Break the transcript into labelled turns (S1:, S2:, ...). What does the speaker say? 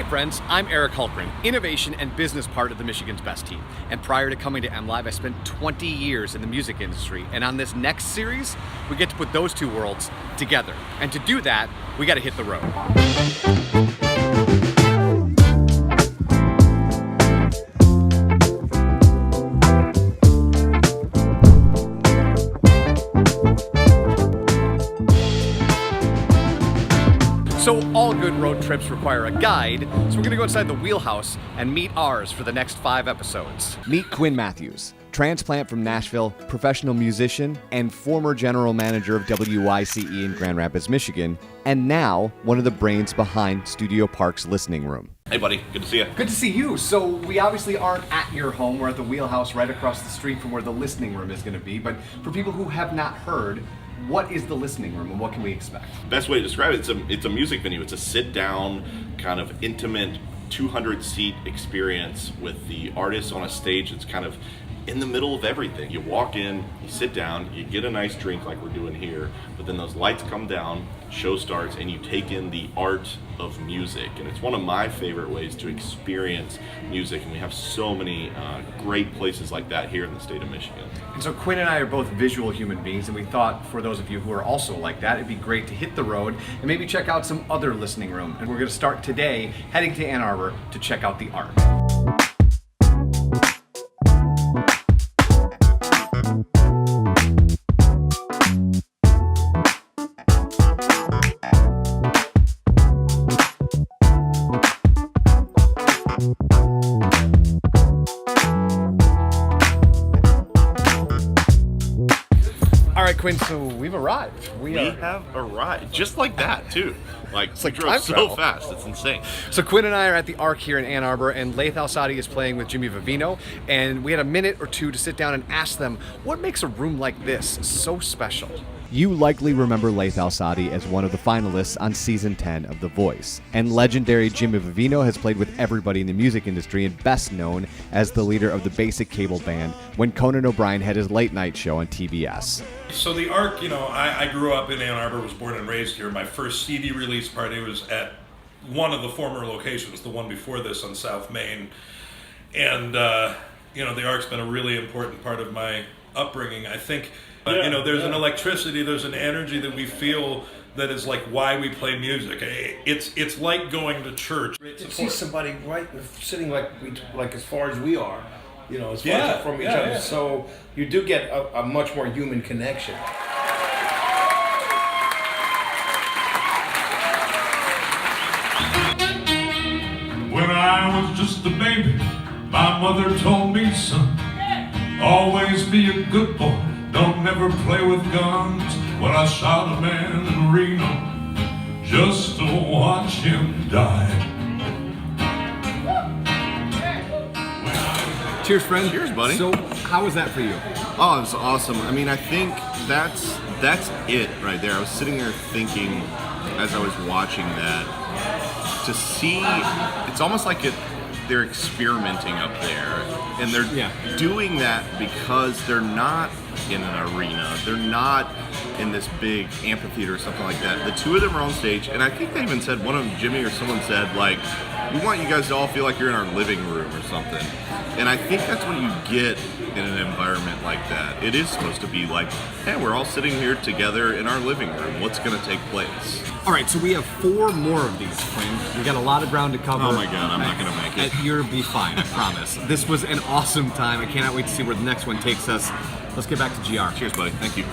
S1: friends, I'm Eric Hultgren, innovation and business part of the Michigan's Best team. And prior to coming to MLive, I spent 20 years in the music industry. And on this next series, we get to put those two worlds together. And to do that, we got to hit the road. So all good road trips require a guide, so we're gonna go inside the wheelhouse and meet ours for the next 5 episodes.
S2: Meet Quinn Mathews, transplant from Nashville, professional musician, and former general manager of WYCE in Grand Rapids, Michigan, and now one of the brains behind Studio Park's listening room.
S3: Hey buddy, good to see you.
S1: Good to see you. So we obviously aren't at your home. We're at the wheelhouse right across the street from where the listening room is gonna be. But for people who have not heard, what is the listening room and what can we expect?
S3: Best way to describe it, it's a music venue. It's a sit-down, kind of intimate, 200-seat experience with the artist on a stage that's kind of in the middle of everything. You walk in, you sit down, you get a nice drink like we're doing here, but then those lights come down, show starts, and you take in the art of music. And it's one of my favorite ways to experience music, and we have so many great places like that here in the state of Michigan.
S1: And so Quinn and I are both visual human beings, and we thought for those of you who are also like that, it'd be great to hit the road and maybe check out some other listening room. And we're gonna start today heading to Ann Arbor to check out the art. All right, Quinn, so we've arrived. We
S3: have arrived, just like that too. It's like drove
S1: time
S3: so
S1: travel.
S3: fast, it's insane.
S1: So Quinn and I are at the Arc here in Ann Arbor, and Laith Al-Sadi is playing with Jimmy Vivino, and we had a minute or two to sit down and ask them, what makes a room like this so special?
S2: You likely remember Laith Al-Sadi as one of the finalists on Season 10 of The Voice, and legendary Jimmy Vivino has played with everybody in the music industry and best known as the leader of the Basic Cable Band when Conan O'Brien had his late night show on TBS.
S4: So the Arc, I grew up in Ann Arbor, was born and raised here. My first CD release party was at one of the former locations, the one before this on South Main. And, the Arc's been a really important part of my upbringing. I think, there's an electricity, there's an energy that we feel that is like why we play music. It's like going to church.
S5: To see somebody sitting like as far as we are, as far as from each other. So you do get a much more human connection.
S6: When I was just a baby, my mother told me, son, always be a good boy, don't never play with guns. When I shot a man in Reno just to watch him die.
S1: Cheers, friend.
S3: Cheers, buddy.
S1: So, how was that for you?
S3: Oh, it was awesome. I mean, I think that's it right there. I was sitting there thinking as I was watching that, to see, it's almost like they're experimenting up there, and they're doing that because they're not in an arena, they're not in this big amphitheater or something like that. The two of them are on stage, and I think they even said, one of them, Jimmy or someone said, we want you guys to all feel like you're in our living room or something. And I think that's what you get in an environment like that. It is supposed to be like, hey, we're all sitting here together in our living room. What's going to take place?
S1: All right, so we have 4 more of these, Quinn. We got a lot of ground to cover.
S3: Oh my God, I'm not going to make it.
S1: You'll be fine, I promise. This was an awesome time. I cannot wait to see where the next one takes us. Let's get back to GR.
S3: Cheers, buddy. Thank you.